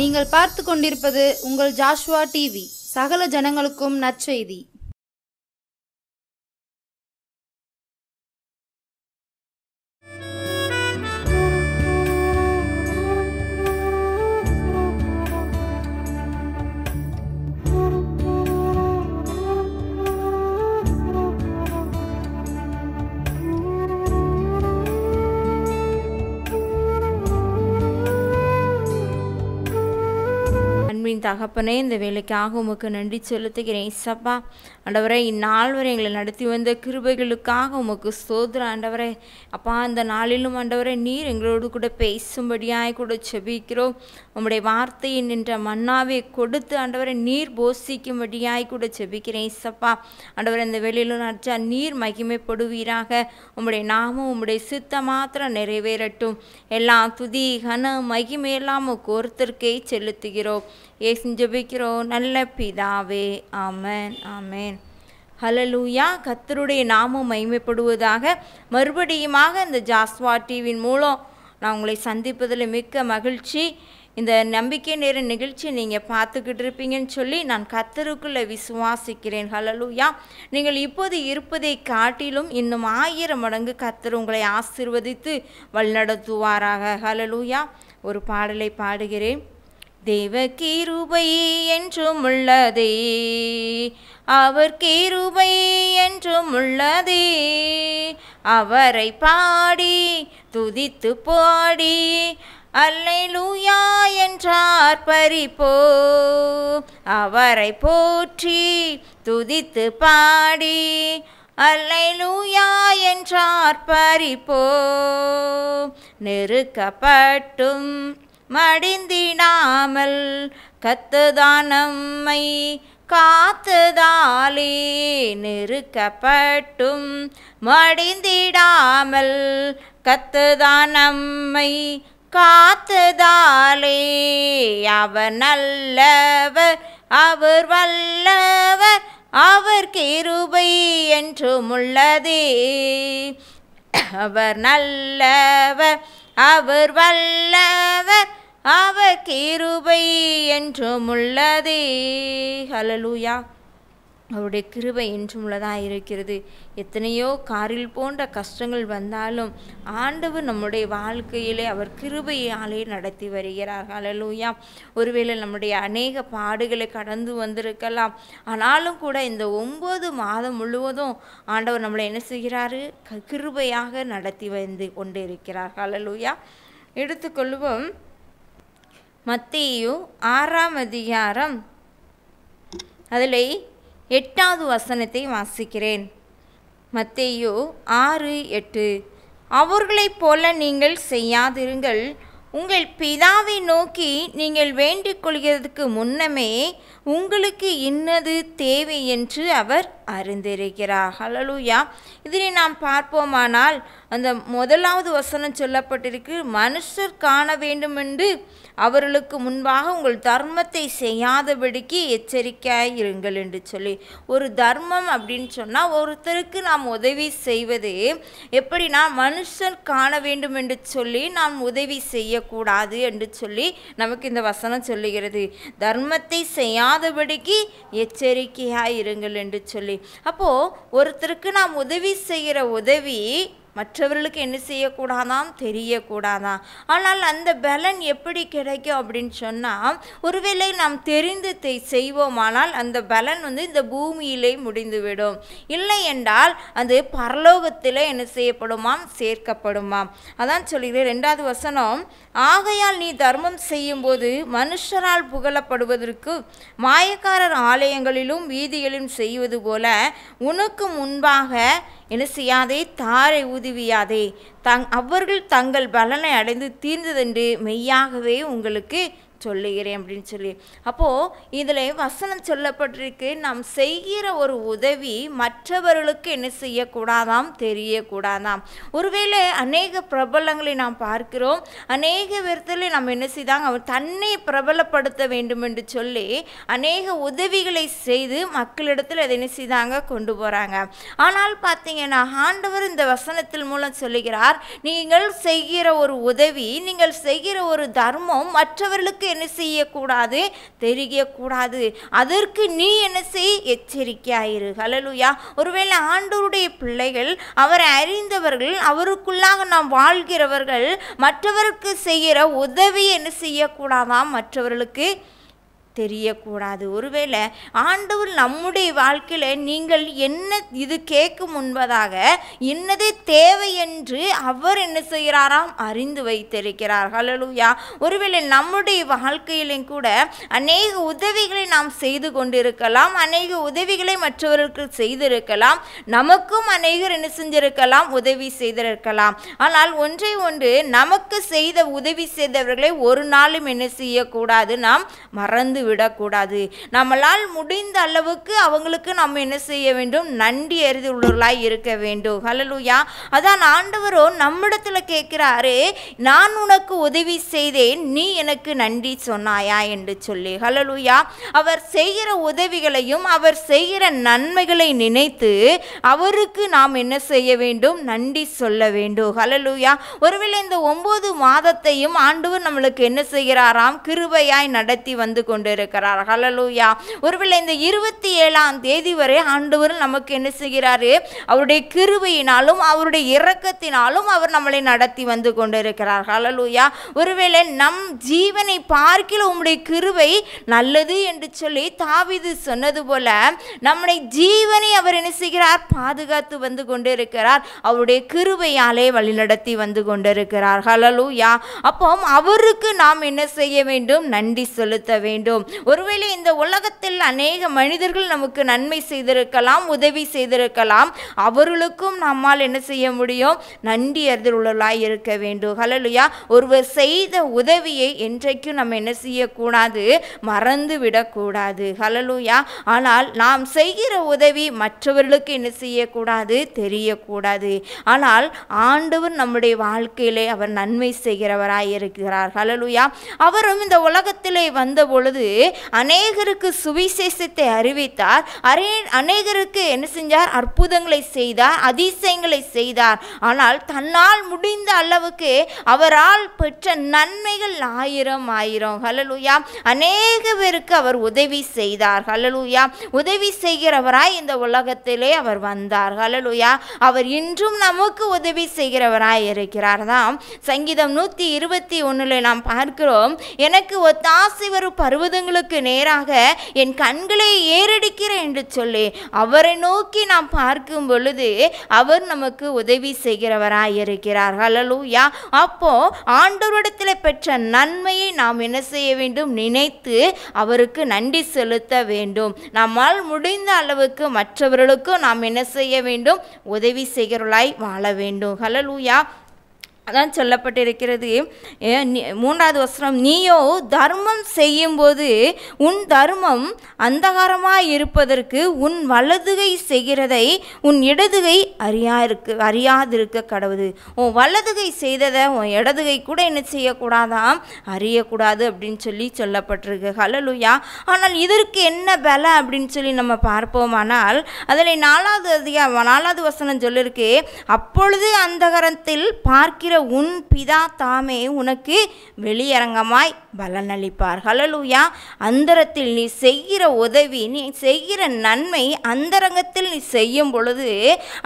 நீங்கள் பார்த்து கொண்டிருப்பது உங்கள் ஜாஷ்வா டிவி. சகல ஜனங்களுக்கும் நற்செய்தி. தகப்பனே, இந்த வேலைக்காக உமக்கு நன்றி செலுத்துகிறேன். இசப்பா ஆண்டவரே, இந்நாள் வரை எங்களை நடத்தி வந்த கிருபைகளுக்காக உமக்கு ஸ்தோத்திரம் ஆண்டவரே. அப்பா, அந்த நாளிலும் ஆண்டவரே நீர் எங்களோடு கூட பேசும்படியாய் கூட செபிக்கிறோம். உம்முடைய வார்த்தையை நின்ற மன்னாவை கொடுத்து ஆண்டவரை நீர் போஷிக்கும்படியாய் கூட செபிக்கிறேன். இசப்பா ஆண்டவரை, இந்த வேலையிலும் நடிச்சா நீர் மகிமைப்படுவீராக. உம்முடைய நாமம் உம்முடைய சித்தம் மாத்திரம் நிறைவேறட்டும். எல்லாம் துதி கன மகிமையெல்லாம் ஒருத்தருக்கே செலுத்துகிறோம். ஏசு ஜெபிக்கிறோம் நல்ல பிதாவே. ஆமென் ஆமென். ஹல்லேலூயா. கர்த்தருடைய நாமம் மகிமைப்படுவதாக. மறுபடியுமாக இந்த ஜாஸ்வா டிவியின் மூலம் நான் உங்களை சந்திப்பதில் மிக்க மகிழ்ச்சி. இந்த நம்பிக்கை நேர நிகழ்ச்சி நீங்கள் பார்த்துக்கிட்டு இருப்பீங்கன்னு சொல்லி நான் கர்த்தருக்குள்ளே விசுவாசிக்கிறேன். ஹல்லேலூயா. நீங்கள் இப்போது இருப்பதை காட்டிலும் இன்னும் 1000 மடங்கு கர்த்தர் உங்களை ஆசீர்வதித்து வழிநடத்துவாராக. ஹல்லேலூயா. ஒரு பாடலை பாடுகிறேன். தேவ கிருபை என்றும் உள்ளதே, அவர் கிருபை என்றும் உள்ளதே, அவரை பாடி துதித்து பாடி அல்லேலூயா என்றார் பரிப்போ, அவரை போற்றி துதித்து பாடி அல்லேலூயா என்றார் பரிப்போ. நெருக்கப்பட்டும் மடிந்திடாமல் கர்த்தர் நம்மை காத்ததாலே, நெருக்கப்பட்டும் மடிந்திடாமல் கர்த்தர் நம்மை காத்ததாலே, அவர் நல்லவர் அவர் வல்லவர் அவர் கிருபை என்றும் உள்ளதே, அவர் நல்லவர் அவர் வல்லவர் அவர் கிருபை என்றும் உள்ளதே. ஹல்லேலூயா. அவருடைய கிருபை என்றும் உள்ளதாக இருக்கிறது. எத்தனையோ காரில் போன்ற கஷ்டங்கள் வந்தாலும் ஆண்டவர் நம்முடைய வாழ்க்கையிலே அவர் கிருபையாலே நடத்தி வருகிறார். ஹல்லேலூயா. ஒருவேளை நம்முடைய அநேக பாடுகளை கடந்து வந்திருக்கலாம். ஆனாலும் கூட இந்த 9 மாதம் முழுவதும் ஆண்டவர் நம்மளை என்ன செய்கிறாரு? கிருபையாக நடத்தி வந்து கொண்டு இருக்கிறார். ஹல்லேலூயா. எடுத்துக்கொள்வோம். மத்தேயு 6ஆம் அதிகாரம் அதில் 8வது வசனத்தை வாசிக்கிறேன். மத்தேயு 6:8. அவர்களைப் போல நீங்கள் செய்யாதிருங்கள், உங்கள் பிதாவை நோக்கி நீங்கள் வேண்டிக் கொள்கிறதுக்கு முன்னமே உங்களுக்கு இன்னது தேவை என்று அவர் அறிந்திருக்கிறார். ஹல்லேலூயா. இதனை நாம் பார்ப்போமானால் அந்த 1வது வசனம் சொல்லப்பட்டிருக்கு, மனுஷர் காண வேண்டும் என்று அவர்களுக்கு முன்பாக உங்கள் தர்மத்தை செய்யாதபடிக்கு எச்சரிக்கையாய் இருங்கள் என்று சொல்லி. ஒரு தர்மம் அப்படின்னு சொன்னால் ஒருத்தருக்கு நாம் உதவி செய்வது எப்படின்னா, மனுஷர் காண வேண்டும் என்று சொல்லி நாம் உதவி செய்யக்கூடாது என்று சொல்லி நமக்கு இந்த வசனம் சொல்லுகிறது. தர்மத்தை செய்யாதபடிக்கு எச்சரிக்கையாய் இருங்கள் என்று சொல்லி. அப்போது ஒருத்தருக்கு நாம் உதவி செய்கிற உதவி மற்றவர்களுக்கு என்ன செய்யக்கூடாதாம்? தெரியக்கூடாதான். ஆனால் அந்த பலன் எப்படி கிடைக்கும் அப்படின்னு சொன்னால், ஒருவேளை நாம் தெரிந்து செய்வோமானால் அந்த பலன் இந்த பூமியிலே முடிந்துவிடும். இல்லை என்றால் அது பரலோகத்தில் என்ன செய்யப்படுமாம்? சேர்க்கப்படுமாம். அதான் சொல்கிறேன் 2வது வசனம். ஆகையால் நீ தர்மம் செய்யும்போது மனுஷரால் புகழப்படுவதற்கு மாயக்காரர் ஆலயங்களிலும் வீதிகளிலும் செய்வது போல உனக்கு முன்பாக என்ன செய்யாதே? தாரை ஊதுவியாதே. அவர்கள் தங்கள் பலனை அடைந்து தீர்ந்ததென்று மெய்யாகவே உங்களுக்கு சொல்லுகிறேன் அப்படின்னு சொல்லி. அப்போது இதில் வசனம் சொல்லப்பட்டிருக்கு, நாம் செய்கிற ஒரு உதவி மற்றவர்களுக்கு என்ன செய்யக்கூடாதாம்? தெரியக்கூடாதாம். ஒருவேளை அநேக பிரபலங்களை நாம் பார்க்கிறோம். அநேக விதத்தில் நம்ம என்ன செய்தாங்க? அவர் தன்னை பிரபலப்படுத்த வேண்டும் என்று சொல்லி அநேக உதவிகளை செய்து மக்களிடத்தில் அதை என்ன செய்தாங்க? கொண்டு போகிறாங்க. ஆனால் பார்த்தீங்கன்னா ஆண்டவர் இந்த வசனத்தில் மூலம் சொல்லுகிறார், நீங்கள் செய்கிற ஒரு உதவி, நீங்கள் செய்கிற ஒரு தர்மம் மற்றவர்களுக்கு என்ன செய்யக்கூடாது, தெரியக்கூடாது. அதற்கு நீ என்ன செய், எச்சரிக்கையாயிரு. ஹல்லேலூயா. ஒருவேளை ஆண்டவருடைய பிள்ளைகள், அவரை அறிந்தவர்கள், அவருக்குள்ளாக நாம் வாழ்கிறவர்கள் மற்றவருக்கு செய்கிற உதவி என்ன செய்யக்கூடாதாம், மற்றவர்களுக்கு தெரியக்கூடாது. ஒருவேளை ஆண்டவர் நம்முடைய வாழ்க்கையில் நீங்கள் என்ன இது கேட்கும் முன்பதாக என்னது தேவை என்று அவர் என்ன செய்கிறாராம், அறிந்து வைத்திருக்கிறார். ஹல்லேலூயா. ஒருவேளை நம்முடைய வாழ்க்கையிலும் கூட அநேக உதவிகளை நாம் செய்து கொண்டிருக்கலாம், அநேக உதவிகளை மற்றவர்களுக்கு செய்திருக்கலாம், நமக்கும் அநேகர் என்ன செஞ்சிருக்கலாம், உதவி செய்திருக்கலாம். ஆனால் ஒன்றை ஒன்று, நமக்கு செய்த உதவி செய்தவர்களை ஒரு நாளும் என்ன செய்யக்கூடாது, நாம் மறந்து விடக்கூடாது. நம்மளால் முடிந்த அளவுக்கு அவங்களுக்கு நம்ம என்ன செய்ய வேண்டும், நன்றி அறிந்துள்ளவர்களாய் இருக்க வேண்டும். ஹல்லேலூயா. அதான் ஆண்டவரோ நம்மிடத்துல கேட்கிறாரு, நான் உனக்கு உதவி செய்தேன், நீ எனக்கு நன்றி சொன்னாயா என்று சொல்லி. ஹல்லேலூயா. அவர் செய்கிற உதவிகளையும் அவர் செய்கிற நன்மைகளை நினைத்து அவருக்கு நாம் என்ன செய்ய வேண்டும், நன்றி சொல்ல வேண்டும். ஹல்லேலூயா. ஒருவேளை இந்த 9 மாதத்தையும் ஆண்டவர் நம்மளுக்கு என்ன செய்கிறாராம், கிருபையாய் நடத்தி வந்து கொண்டிருக்கிறார். ஹல்லேலூயா. ஒருவேளை இந்த 27ஆம் தேதி வரை ஆண்டவர் நமக்கு என்ன செய்கிறாரு, அவருடைய கிருபையினாலும் அவருடைய இரக்கத்தினாலும் அவர் நம்மளை நடத்தி வந்து கொண்டிருக்கிறார். ஹல்லேலூயா. ஒருவேளை நம் ஜீவனை பார்க்கில உம்முடைய கிருபை நல்லது என்று சொல்லி தாவீது சொன்னது போல நம்முடைய ஜீவனை அவர் என்ன செய்கிறார், பாதுகாத்து வந்து கொண்டிருக்கிறார். அவருடைய கிருபையாலே வழிநடத்தி வந்து கொண்டிருக்கிறார். ஹல்லேலூயா. அப்போ அவருக்கு நாம் என்ன செய்ய வேண்டும், நன்றி செலுத்த வேண்டும். ஒருவேளை இந்த உலகத்தில் அநேக மனிதர்கள் நமக்கு நன்மை செய்திருக்கலாம், உதவி செய்திருக்கலாம், அவர்களுக்கும் நம்மால் என்ன செய்ய முடியும், நன்றி அறிந்துள்ளவர்களாய் இருக்க வேண்டும். ஹல்லேலூயா. ஒருவர் செய்த உதவியை என்றைக்கும் நம்ம என்ன செய்யக்கூடாது, மறந்து விடக்கூடாது. ஹல்லேலூயா. ஆனால் நாம் செய்கிற உதவி மற்றவர்களுக்கு என்ன செய்யக்கூடாது, தெரியக்கூடாது. ஆனால் ஆண்டவர் நம்முடைய வாழ்க்கையிலே அவர் நன்மை செய்கிறவராய் இருக்கிறார். ஹல்லேலூயா. அவரும் இந்த உலகத்திலே வந்த பொழுது அநேகருக்கு சுவிசேஷத்தை அறிவித்தார், அநேகருக்கு என்ன செஞ்சார், அற்புதங்களை செய்தார், அதிசயங்களை செய்தார். ஆனால் தன்னால் முடிந்த அளவுக்கு அவரால் பெற்ற நன்மைகள் 1000. ஹல்லேலூயா. அநேக பேருக்கு அவர் உதவி செய்தார். ஹல்லேலூயா. உதவி செய்கிறவராய் இந்த உலகத்திலே அவர் வந்தார். ஹல்லேலூயா. அவர் இன்றும் நமக்கு உதவி செய்கிறவராய் இருக்கிறார். தான் சங்கீதம் 121 நாம் பார்க்கிறோம், எனக்கு ஒத்தாசை வரும் பர்வதங்களுக்கு நேராக என் கண்களை ஏறெடுக்கிறேன் என்று சொல்லி அவரை நோக்கி நாம் பார்க்கும் பொழுது அவர் நமக்கு உதவி செய்கிறவராய் இருக்கிறார். ஹல்லேலூயா. அப்போ ஆண்டவரிடத்தில் பெற்ற நன்மையை நாம் என்ன செய்ய வேண்டும், நினைத்து அவருக்கு நன்றி செலுத்த வேண்டும். நம்மால் முடிந்த அளவுக்கு மற்றவர்களுக்கும் நாம் என்ன செய்ய வேண்டும், உதவி செய்கிறவர்களாய் வாழ வேண்டும். ஹல்லேலூயா. அதான் சொல்லப்பட்டிருக்கிறது 3வது வசனம், நீயோ தர்மம் செய்யும்போது உன் தர்மம் அந்தகாரமாய் இருப்பதற்கு உன் வலதுகை செய்கிறதை உன் இடதுகை அறியாதிருக்க கடவுது. உன் வலதுகை செய்ததை உன் இடதுகை கூட என்ன செய்யக்கூடாதாம், அறியக்கூடாது அப்படின்னு சொல்லி சொல்லப்பட்டிருக்கு. ஹல்லேலூயா. ஆனால் இதற்கு என்ன பல அப்படின்னு சொல்லி நம்ம பார்ப்போமானால் அதில் 4வது வசனம் சொல்லிருக்கு, அப்பொழுது அந்தகாரத்தில் பார்க்கிற உன் பிதா தாமே உனக்கு வெளியரங்கமாய் பலனளிப்பார். ஹல்லேலூயா. அந்தரத்தில் நீ செய்கிற உதவி, நீ செய்கிற நன்மை அந்தரங்கத்தில் நீ செய்யும் பொழுது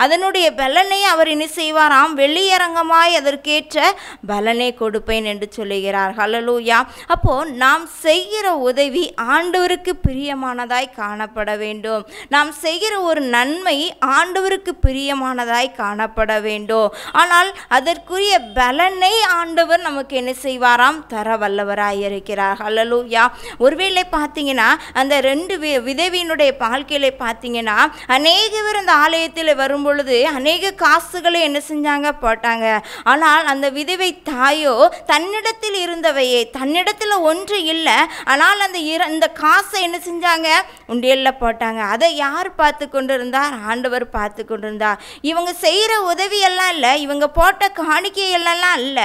அதனுடைய பலனை அவர் என்ன செய்வாராம், வெளியரங்கமாய் அதற்கேற்ற பலனை கொடுப்பேன் என்று சொல்லுகிறார். ஹல்லேலூயா. அப்போ நாம் செய்கிற உதவி ஆண்டவருக்கு பிரியமானதாய் காணப்பட வேண்டும். நாம் செய்கிற ஒரு நன்மை ஆண்டவருக்கு பிரியமானதாய் காணப்பட வேண்டும். ஆனால் அதற்குரிய பலனை ஆண்டவர் நமக்கு என்ன செய்வாராம், தர வல்லவராய் இருக்கிறார். ஹல்லேலூயா. ஒருவேளை பார்த்தீங்கன்னா அந்த 2 விதவியினுடைய வாழ்க்கையில பார்த்தீங்கன்னா அநேக பேர் அந்த ஆலயத்தில் வரும் பொழுது அநேக காசுகளை என்ன செஞ்சாங்க, போட்டாங்க. ஆனால் அந்த விதவை தாயோ தன்னிடத்தில் இருந்தவையே, தன்னிடத்தில் ஒன்று இல்லை, ஆனால் அந்த காசை என்ன செஞ்சாங்க, உண்டியல்ல போட்டாங்க. அதை யார் பார்த்து கொண்டிருந்தார், ஆண்டவர் பார்த்து கொண்டிருந்தார். இவங்க செய்கிற உதவியெல்லாம் இல்லை, இவங்க போட்ட காணிக்கை எல்லாம் அல்ல,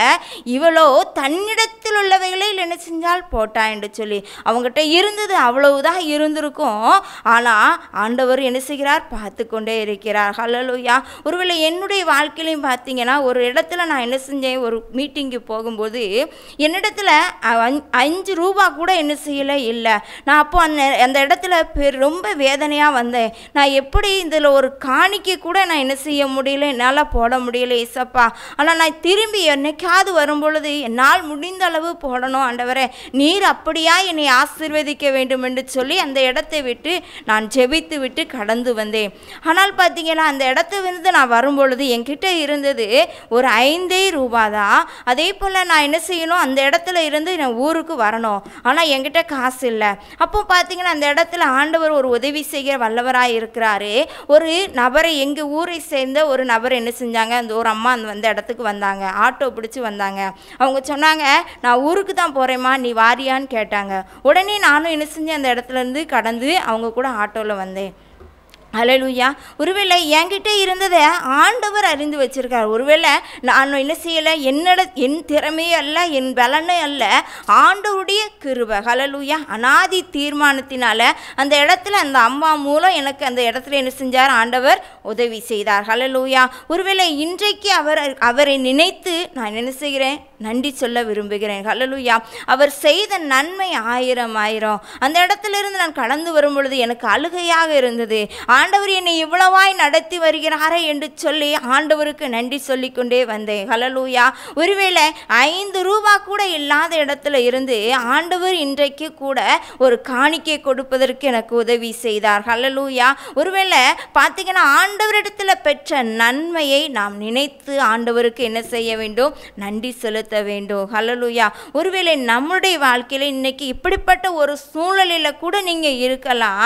இவளோ தன்னிடத்தில் உள்ளவைகளில் என்ன செஞ்சால் போட்டா என்று சொல்லி. அவங்ககிட்ட இருந்தது அவ்வளவுதான் இருந்திருக்கும். ஆனால் ஆண்டவர் என்ன செய்கிறார்? பார்த்து கொண்டே இருக்கிறார். ஹல்லேலூயா. ஒருவேளை என்னுடைய வாழ்க்கையிலையும் பார்த்தீங்கன்னா, ஒரு இடத்துல நான் என்ன செஞ்சேன், ஒரு மீட்டிங்கு போகும்போது என்னிடத்துல 5 ரூபா கூட என்ன செய்யலை இல்லை. நான் அப்போ அந்த இடத்துல ரொம்ப வேதனையாக வந்தேன். நான் எப்படி இதில் ஒரு காணிக்கை கூட நான் என்ன செய்ய முடியல, என்னால் போட முடியல ஏசப்பா. ஆனால் நான் திரும்பி என்னைக்காவது வரும்பொழுது என்னால் முடிந்த அளவு போடணும் ஆண்டவரே, நீர் அப்படியா என்னை ஆசீர்வதிக்க வேண்டும் என்று சொல்லி அந்த இடத்தை விட்டு நான் ஜெபித்து விட்டு கடந்து வந்தேன். ஆனால் பார்த்தீங்கன்னா, அந்த இடத்த வந்து நான் வரும்பொழுது என்கிட்ட இருந்தது ஒரு 5 ரூபா தான். அதே போல் நான் என்ன செய்யணும், அந்த இடத்துல இருந்து நான் ஊருக்கு வரணும். ஆனால் என்கிட்ட காசு இல்லை. அப்போ பார்த்தீங்கன்னா, அந்த இடத்துல ஆண்டவர் ஒரு உதவி செய்கிற வல்லவராக இருக்கிறாரு. ஒரு நபரை, எங்கள் ஊரை சேர்ந்த ஒரு நபர் என்ன செஞ்சாங்க, அந்த ஒரு அம்மா அந்த இடத்துக்கு வந்தாங்க, ஆட்டோ பிடிச்சி வந்தாங்க. அவங்க சொன்னாங்க, நான் ஊருக்கு தான் போகிறேம்மா, நீ வாரியான்னு கேட்டாங்க. உடனே நானும் என்ன செஞ்சேன், அந்த இடத்துலேருந்து கடந்து அவங்க கூட ஆட்டோவில் வந்தேன். ஹல்லேலூயா. ஒருவேளை என்கிட்ட இருந்ததை ஆண்டவர் அறிந்து வச்சிருக்கார். ஒருவேளை நான் என்ன செய்யலை, என் திறமையே அல்ல, என் பலனே அல்ல, ஆண்டவருடைய கிருபை. ஹல்லேலூயா. அனாதி தீர்மானத்தினால அந்த இடத்துல அந்த அம்மா மூலம் எனக்கு அந்த இடத்துல என்ன செஞ்சார், ஆண்டவர் உதவி செய்தார். ஹல்லேலூயா. ஒருவேளை இன்றைக்கு அவரை நினைத்து நான் என்ன செய்கிறேன், நன்றி சொல்ல விரும்புகிறேன். ஹல்லேலூயா. அவர் செய்த நன்மை 1000 அந்த இடத்துல இருந்து நான் கடந்து வரும் பொழுது எனக்கு அழுகையாக இருந்தது. ஆண்டவர் என்னை இவ்வளவாய் நடத்தி வருகிறாரே என்று சொல்லி ஆண்டவருக்கு நன்றி சொல்லிக்கொண்டே வந்தேன். ஹல்லேலூயா. ஒருவேளை 5 ரூபா கூட இல்லாத இடத்துல இருந்து ஆண்டவர் இன்றைக்கு கூட ஒரு காணிக்கை கொடுப்பதற்கு எனக்கு உதவி செய்தார். ஹல்லேலூயா. ஒருவேளை பார்த்தீங்கன்னா, ஆண்டவரிடத்தில் பெற்ற நன்மையை நாம் நினைத்து ஆண்டவருக்கு என்ன செய்ய வேண்டும், நன்றி செலுத்த வேண்டும். ஹல்லேலூயா. ஒருவேளை நம்முடைய வாழ்க்கையில் இன்னைக்கு இப்படிப்பட்ட ஒரு சூழ்நிலையில் கூட நீங்கள் இருக்கலாம்.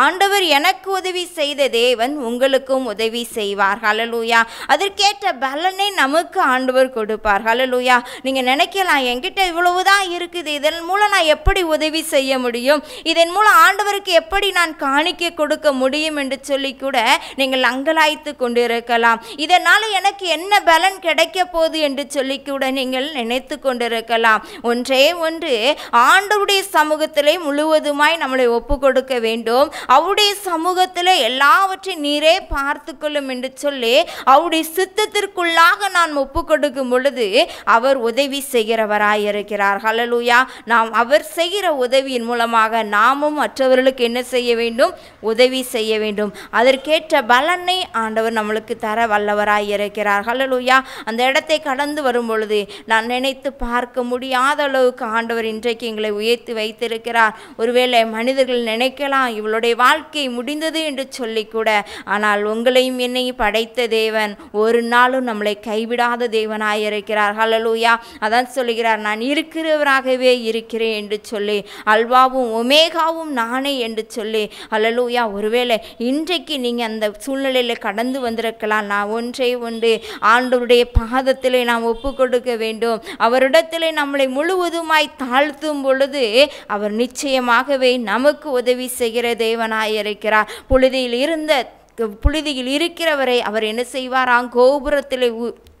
ஆண்டவர் எனக்கு உதவி செய்த தேவன் உங்களுக்கும் உதவி செய்வார். ஹல்லேலூயா. அதற்கேற்ற பலனை நமக்கு ஆண்டவர் கொடுப்பார். ஹல்லேலூயா. நீங்கள் நினைக்கலாம், என்கிட்ட இவ்வளவுதான் இருக்குது, இதன் மூலம் நான் எப்படி உதவி செய்ய முடியும், இதன் மூலம் ஆண்டவருக்கு எப்படி நான் காணிக்கை கொடுக்க முடியும் என்று சொல்லி கூட நீங்கள் அங்கலாய்த்து கொண்டிருக்கலாம். இதனால் எனக்கு என்ன பலன் கிடைக்க போகுது என்று சொல்லி கூட நீங்கள் நினைத்து கொண்டிருக்கலாம். ஒன்றே ஒன்று, ஆண்டவருடைய சமூகத்திலே முழுவதுமாய் நம்மளை ஒப்பு கொடுக்க வேண்டும். அவருடைய சமூகத்தில் எல்லாவற்றையும் நீரே பார்த்து கொள்ளும் என்று சொல்லி அவருடைய சித்தத்திற்குள்ளாக நான் ஒப்பு கொடுக்கும் பொழுது அவர் உதவி செய்கிறவராயிருக்கிறார். ஹல்லேலூயா. நாம் அவர் செய்கிற உதவியின் மூலமாக நாமும் மற்றவர்களுக்கு என்ன செய்ய வேண்டும், உதவி செய்ய வேண்டும். அதற்கேற்ற பலனை ஆண்டவர் நம்மளுக்கு தர வல்லவராயிருக்கிறார். ஹல்லேலூயா. அந்த இடத்தை கடந்து வரும் பொழுது நான் நினைத்து பார்க்க முடியாத அளவுக்கு ஆண்டவர் இன்றைக்கு எங்களை உயர்த்தி வைத்திருக்கிறார். ஒருவேளை மனிதர்கள் நினைக்கலாம், இவளுடைய வாழ்க்கை முடிந்தது என்று சொல்லி கூட, ஆனால் உங்களையும் என்னையும் படைத்த தேவன் ஒரு நாளும் நம்மளை கைவிடாத தேவனாயிருக்கிறார். ஹல்லேலூயா. அதான் சொல்லுகிறார், நான் இருக்கிறவராகவே இருக்கிறேன் என்று சொல்லி, அல்வாவும் ஒமேகாவும் நானே என்று சொல்லி. ஹல்லேலூயா. ஒருவேளை இன்றைக்கு நீங்கள் அந்த சூழ்நிலையில் கடந்து வந்திருக்கலாம். நான் ஒன்றே ஒன்று, ஆண்டவருடைய பாதத்திலே நாம் ஒப்பு கொடுக்க வேண்டும். அவரிடத்திலே நம்மளை முழுவதுமாய் தாழ்த்தும் பொழுது அவர் நிச்சயமாகவே நமக்கு உதவி செய்கிற தேவனாயிருக்கிறார். புழுதியில் இருக்கிறவரை அவர் என்ன செய்வாராம், கோபுரத்திலே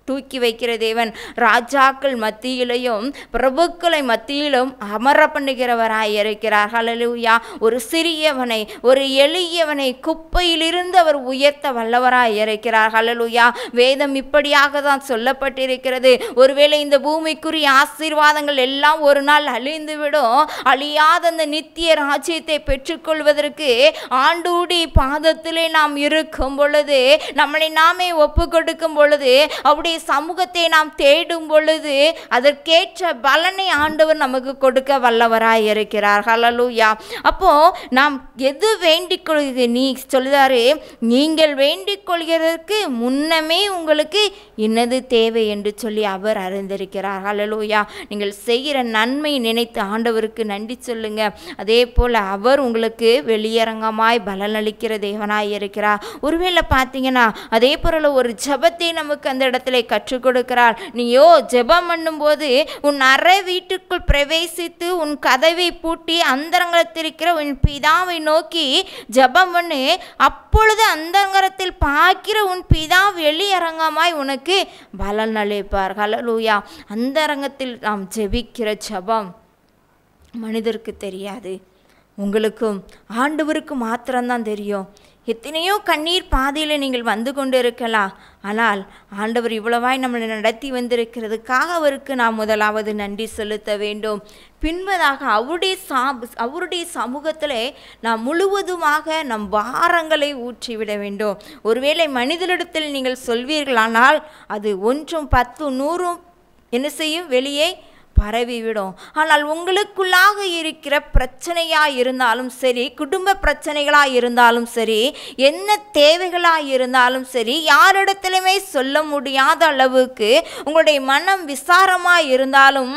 தூக்கி வைக்கிற தேவன். ராஜாக்கள் மத்தியிலையும் பிரபுக்களை மத்தியிலும் அமர பண்ணுகிறவராயிருக்கிறார். ஹல்லேலூயா. ஒரு சிறியவனை, ஒரு எளியவனை குப்பையிலிருந்து அவர் உயர்த்த வல்லவராயிருக்கிறார். ஹல்லேலூயா. வேதம் இப்படியாக தான் சொல்லப்பட்டிருக்கிறது. ஒருவேளை இந்த பூமிக்குரிய ஆசீர்வாதங்கள் எல்லாம் ஒரு நாள் அழிந்துவிடும். அழியாத அந்த நித்திய ராஜ்யத்தை பெற்றுக்கொள்வதற்கு ஆண்டவருடைய பாதத்திலே நாம் இருக்கும் பொழுது, நம்மளை நாமே ஒப்பு கொடுக்கும் பொழுது, அவருடைய சமூகத்தை நாம் தேடும் பொழுது அதற்கேற்ற பலனை ஆண்டவர் நமக்கு கொடுக்க வல்லவராய் இருக்கிறார். ஹல்லேலூயா. அப்போ நாம் எது வேண்டிக் கொள்கிறது, நீ சொல்லுதாரு, நீங்கள் வேண்டிக் கொள்கிறதற்கு முன்னமே உங்களுக்கு என்னது தேவை என்று சொல்லி அவர் அறிந்திருக்கிறார். ஹல்லேலூயா. நீங்கள் செய்கிற நன்மை நினைத்து ஆண்டவருக்கு நன்றி சொல்லுங்க. அதே போல அவர் உங்களுக்கு வெளியரங்கமாய் பலனளிக்கிற தேவனாய் இருக்கிறார். ஒருவேளை பார்த்தீங்கன்னா, அதே போல ஒரு ஜபத்தை நமக்கு அந்த இடத்துல கற்றுக் கொடுக்கிறார். நீயோ ஜெபம் பண்ணும்போது உன் அறை வீட்டுக்குள் பிரவேசித்து உன் கதவை பூட்டி அந்தரங்கத்திருக்கிற உன் பிதாவை நோக்கி ஜெபம் பண்ணு. அப்பொழுது அந்தரங்கத்தில் பார்க்கிற உன் பிதா வெளியரங்கமாய் உனக்கு பலன் அளிப்பார். ஹல்லேலூயா. அந்தரங்கத்தில் நாம் ஜெபிக்கிற ஜெபம் மனிதருக்கு தெரியாது, உங்களுக்கும் ஆண்டவருக்கு மாத்திரம்தான் தெரியும். எத்தனையோ கண்ணீர் பாதையில் நீங்கள் வந்து கொண்டு இருக்கலாம். ஆனால் ஆண்டவர் இவ்வளவாய் நம்மளை நடத்தி வந்திருக்கிறதுக்காக அவருக்கு நாம் முதலாவது நன்றி செலுத்த வேண்டும். பின்பதாக அவருடைய சமூகத்தில் நாம் முழுவதுமாக நம் பாரங்களை ஊற்றிவிட வேண்டும். ஒருவேளை மனிதனிடத்தில் நீங்கள் சொல்வீர்களானால் அது 1 10 100 என்ன செய்யும், வெளியே பரவிவிடும். ஆனால் உங்களுக்குள்ளாக இருக்கிற பிரச்சனையாக இருந்தாலும் சரி, குடும்ப பிரச்சனைகளாக இருந்தாலும் சரி, என்ன தேவைகளாக இருந்தாலும் சரி, யாரிடத்திலுமே சொல்ல முடியாத அளவுக்கு உங்களுடைய மனம் விசாரமாக இருந்தாலும்,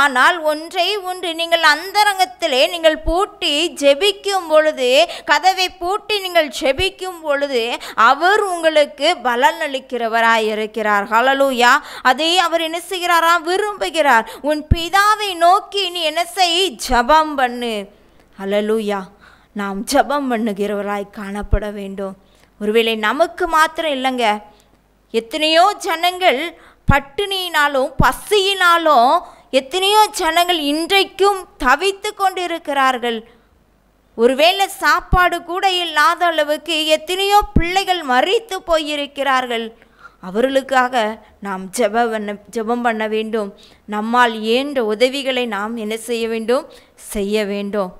ஆனால் ஒன்று நீங்கள் அந்தரங்கத்திலே நீங்கள் பூட்டி ஜெபிக்கும் பொழுது, கதவை பூட்டி நீங்கள் ஜெபிக்கும் பொழுது அவர் உங்களுக்கு பலன் அளிக்கிறவராய் இருக்கிறார். ஹல்லேலூயா. அதை அவர் என்ன செய்கிறாரா, விரும்புகிறார். உன் பிதாவை நோக்கி நீ என்ன செய், ஜெபம் பண்ணு. ஹல்லேலூயா. நாம் ஜெபம் பண்ணுகிறவராய் காணப்பட வேண்டும். ஒருவேளை நமக்கு மாத்திரம் இல்லைங்க, எத்தனையோ ஜனங்கள் பட்டினியினாலும் பசியினாலும் எத்தனையோ ஜனங்கள் இன்றைக்கும் தவித்து கொண்டிருக்கிறார்கள். ஒருவேளை சாப்பாடு கூட இல்லாத அளவுக்கு எத்தனையோ பிள்ளைகள் மரித்து போயிருக்கிறார்கள். அவர்களுக்காக நாம் ஜெபம் பண்ண வேண்டும். நம்மால் இயன்ற உதவிகளை நாம் என்ன செய்ய வேண்டும், செய்ய வேண்டும்.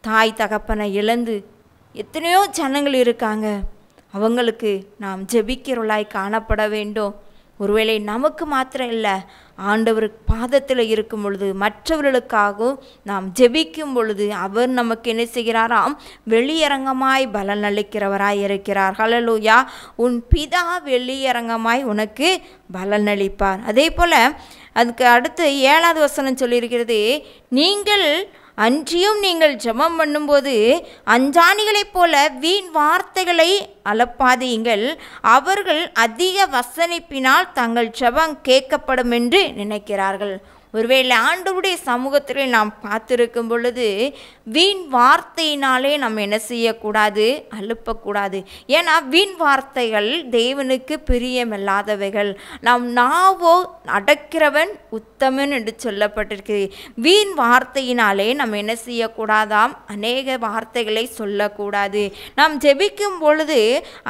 தாய் தகப்பனை இழந்து எத்தனையோ ஜனங்கள் இருக்காங்க, அவங்களுக்கு நாம் ஜெபிக்கிறவளாய் காணப்பட வேண்டும். ஒருவேளை நமக்கு மாத்திரம் இல்லை, ஆண்டவர் பாதத்தில் இருக்கும் பொழுது மற்றவர்களுக்காகவும் நாம் ஜெபிக்கும் பொழுது அவர் நமக்கு என்ன செய்கிறாராம், வெளியரங்கமாய் பலன் அளிக்கிறவராய் இருக்கிறார். ஹல்லேலூயா. உன் பிதா வெளியரங்கமாய் உனக்கு பலன் அளிப்பார். அதே போல் அதுக்கு அடுத்து 7வது வசனம் சொல்லியிருக்கிறது, நீங்கள் ஜெபம் பண்ணும்போது அஞ்ஞானிகளைப் போல வீண் வார்த்தைகளை அலப்பாதீங்கள். அவர்கள் அதிக வசனிப்பினால் தங்கள் ஜெபம் கேட்கப்படும் என்று நினைக்கிறார்கள். ஒருவேளை ஆண்டவருடைய சமூகத்தில் நாம் பார்த்துருக்கும் பொழுது வீண் வார்த்தையினாலே நம்ம என்ன செய்யக்கூடாது, அலுப்பக்கூடாது. ஏன்னா வீண் வார்த்தைகள் தேவனுக்கு பிரியமில்லாதவைகள். நாம் நாவோ அடக்கிறவன் உத்தமன் என்று சொல்லப்பட்டிருக்கு. வீண் வார்த்தையினாலே நம்ம என்ன செய்யக்கூடாதாம், அநேக வார்த்தைகளை சொல்லக்கூடாது. நாம் ஜெபிக்கும் பொழுது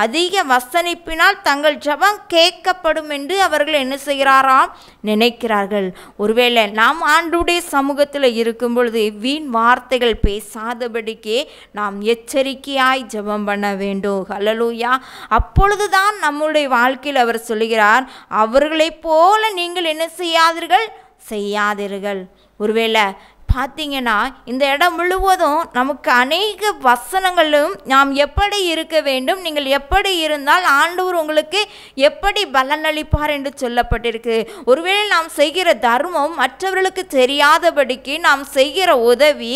அதிக வசனிப்பினால் தங்கள் ஜெபம் கேட்கப்படும் என்று அவர்கள் என்ன செய்கிறாராம், நினைக்கிறார்கள். ஒருவேளை நாம் ஆண்டவருடைய சமூகத்தில் இருக்கும் பொழுது வீண் வார்த்தைகள் பேசாதபடிக்கு நாம் எச்சரிக்கையாய் ஜெபம் பண்ண வேண்டும். ஹல்லேலூயா. அப்பொழுதுதான் நம்முடைய வாழ்க்கையில் அவர் சொல்லுகிறார், அவர்களைப் போல நீங்கள் என்ன செய்யாதீர்கள். ஒருவேளை பார்த்தீங்கன்னா இந்த இடம் முழுவதும் நமக்கு அநேக வசனங்களும் நாம் எப்படி இருக்க வேண்டும், நீங்கள் எப்படி இருந்தால் ஆண்டவர் உங்களுக்கு எப்படி பலன் அளிப்பார் என்று சொல்லப்பட்டிருக்கு. ஒருவேளை நாம் செய்கிற தர்மம் மற்றவர்களுக்கு தெரியாதபடிக்கு நாம் செய்கிற உதவி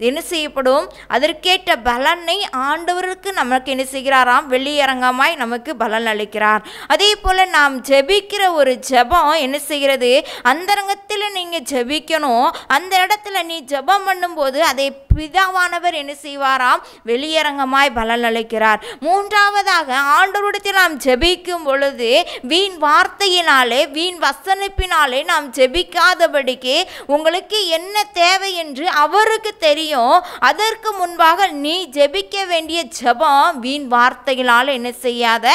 என்ன செய்யப்படும், அதற்கேற்ற பலனை ஆண்டவருக்கு நமக்கு என்ன செய்கிறாராம், வெளியரங்கமாய் நமக்கு பலன் அளிக்கிறார். அதே போல் நாம் ஜெபிக்கிற ஒரு ஜெபம் என்ன செய்கிறது, அந்தரங்கத்தில் நீங்கள் ஜெபிக்கணும். அந்த இடத்துல நீ ஜெபம் பண்ணும்போது அதை பிதாவானவர் என்ன செய்வாராம், வெளியரங்கமாய் பலன் அளிக்கிறார். மூன்றாவதாக ஆண்டவரிடத்தில் நாம் ஜெபிக்கும் பொழுது வீண் வார்த்தையினாலே வீண் வசனிப்பினாலே நாம் ஜெபிக்காதபடிக்கு உங்களுக்கு என்ன தேவை என்று அவருக்கு தெரியும். அதற்கு முன்பாக நீ ஜெபிக்க வேண்டிய ஜெபம் வீண் வார்த்தைகளால் என்ன செய்யாத,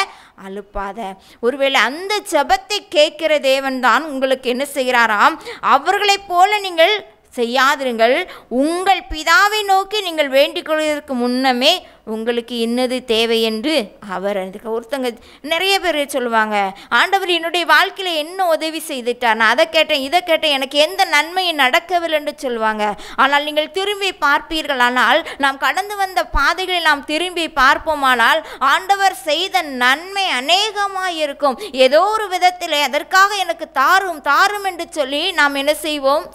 அலுப்பாத. ஒருவேளை அந்த ஜெபத்தை கேட்கிற தேவன் தான் உங்களுக்கு என்ன செய்கிறாராம், அவர்களைப் போல நீங்கள் செய்யாதிருங்கள். உங்கள் பிதாவை நோக்கி நீங்கள் வேண்டிக் கொள்வதற்கு முன்னமே உங்களுக்கு இன்னது தேவை என்று அவர். ஒருத்தங்க நிறைய பேர் சொல்லுவாங்க, ஆண்டவர் என்னுடைய வாழ்க்கையில் என்ன உதவி செய்துட்டார், நான் அதை கேட்டேன் இதை கேட்டேன், எனக்கு எந்த நன்மையும் நடக்கவில்லை என்று சொல்லுவாங்க. ஆனால் நீங்கள் திரும்பி பார்ப்பீர்களானால், நாம் கடந்து வந்த பாதைகளை நாம் திரும்பி பார்ப்போமானால் ஆண்டவர் செய்த நன்மை அநேகமாக இருக்கும். ஏதோ ஒரு விதத்தில் அதற்காக எனக்கு தாரும் என்று சொல்லி நாம் என்ன செய்வோம்,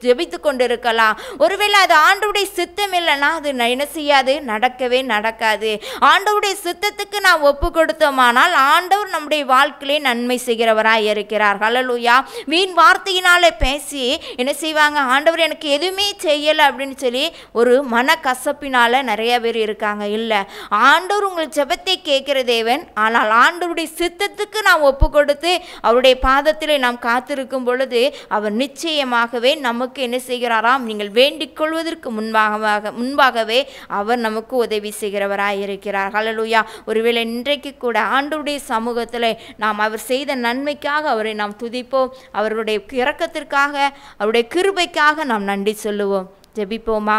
ஜெபித்து கொண்டிருக்கலாம். ஒருவேளை அது ஆண்டவருடைய சித்தம் இல்லைன்னா அது என்ன செய்யாது, நடக்கவே நடக்காது. ஆண்டவருடைய சித்தத்துக்கு நாம் ஒப்பு கொடுத்தோமானால் ஆண்டவர் நம்முடைய வாழ்க்கையிலே நன்மை செய்கிறவராய் இருக்கிறார். ஹல்லேலூயா. வீண் வார்த்தையினாலே பேசி என்ன செய்வாங்க, ஆண்டவர் எனக்கு எதுவுமே செய்யலை அப்படின்னு சொல்லி ஒரு மனக்கசப்பினால நிறைய பேர் இருக்காங்க. இல்லை, ஆண்டவர் உங்கள் ஜெபத்தை கேட்கிற தேவன். ஆனால் ஆண்டவருடைய சித்தத்துக்கு நாம் ஒப்பு கொடுத்து அவருடைய பாதத்தில் நாம் காத்திருக்கும் பொழுது அவர் நிச்சயமாகவே நமக்கு என்ன செய்கிறாராம், நீங்கள் வேண்டிக் கொள்வதற்கு முன்பாகவே அவர் நமக்கு உதவி செய்கிறவராய் இருக்கிறார். ஹல்லேலூயா. ஒருவேளை இன்றைக்கு கூட ஆண்டவருடைய சமூகத்தில் நாம் அவர் செய்த நன்மைக்காக அவரை நாம் துதிப்போம். அவருடைய இரக்கத்திற்காக, அவருடைய கிருபைக்காக நாம் நன்றி சொல்லுவோம். ஜெபிப்போமா?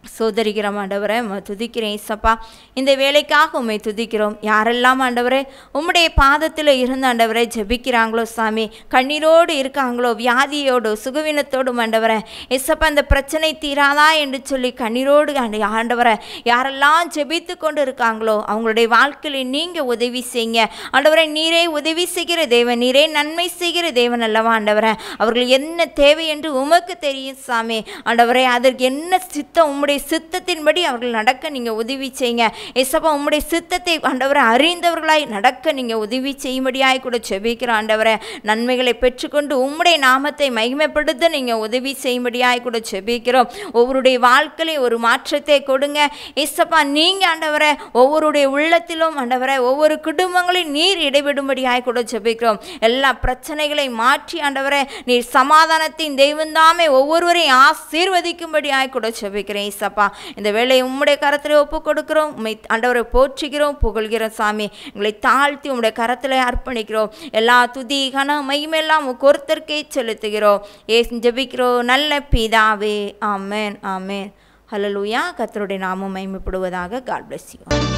சோதரிக்கிறோம் ஆண்டவரே, துதிக்கிறேன் ஏசப்பா. இந்த வேலைக்காக உம்மை துதிக்கிறோம். யாரெல்லாம் ஆண்டவரே உம்முடைய பாதத்தில் இருந்த ஆண்டவரே ஜெபிக்கிறாங்களோ சாமி, கண்ணீரோடு இருக்காங்களோ, வியாதியோடு சுகவீனத்தோடும் ஆண்டவரே ஏசப்பா, இந்த பிரச்சனை தீராதா என்று சொல்லி கண்ணீரோடு ஆண்டவரே யாரெல்லாம் ஜெபித்து கொண்டு இருக்காங்களோ அவங்களுடைய வாழ்க்கையில் நீங்கள் உதவி செய்யுங்க ஆண்டவரே. நீரே உதவி செய்கிற தேவன், நீரே நன்மை செய்கிற தேவன் அல்லவா ஆண்டவரே. அவர்கள் என்ன தேவை என்று உமக்கு தெரியும் சாமி. ஆண்டவரே அதற்கு என்ன சித்தம், உம்முடைய சித்தத்தின்படி அவர்கள் நடக்க நீங்கள் உதவி செய்யுங்க ஏசப்பா. உம்முடைய சித்தத்தை ஆண்டவரை அறிந்தவர்களாய் நடக்க நீங்கள் உதவி செய்யும்படியாய் கூட ஜெபிக்கிற ஆண்டவரை. நன்மைகளை பெற்றுக்கொண்டு உம்முடைய நாமத்தை மகிமைப்படுத்த நீங்கள் உதவி செய்யும்படியாய் கூட ஜெபிக்கிறோம். ஒவ்வொருடைய வாழ்க்கையிலும் ஒரு மாற்றத்தை கொடுங்க ஏசப்பா. நீங்கள் ஆண்டவரை ஒவ்வொருடைய உள்ளத்திலும் ஆண்டவரை ஒவ்வொரு குடும்பங்களையும் நீர் இடைவிடும்படியாய் கூட ஜெபிக்கிறோம். எல்லா பிரச்சனைகளையும் மாற்றி ஆண்டவரை நீர் சமாதானத்தின் தெய்வந்தாமே ஒவ்வொருவரையும் ஆசீர்வதிக்கும்படியாய் கூட ஜெபிக்கிறேன் ஏசப்பா. இந்த வேளையை உம்முடைய கரத்தில் ஒப்பு கொடுக்கிறோம். உம்மை ஆண்டவரை போற்றுகிறோம், புகழ்கிறோம் சாமி. எங்களை தாழ்த்தி உம்முடைய கரத்தில் அர்ப்பணிக்கிறோம். எல்லா துதி கன மகிமையெல்லாம் ஒருத்தருக்கே செலுத்துகிறோம். ஜெபிக்கிறோம் நல்ல பிதாவே. ஆமென், ஆமென். ஹல்லேலூயா. கர்த்தருடைய நாமம் மகிமைப்படுவதாக. God bless you.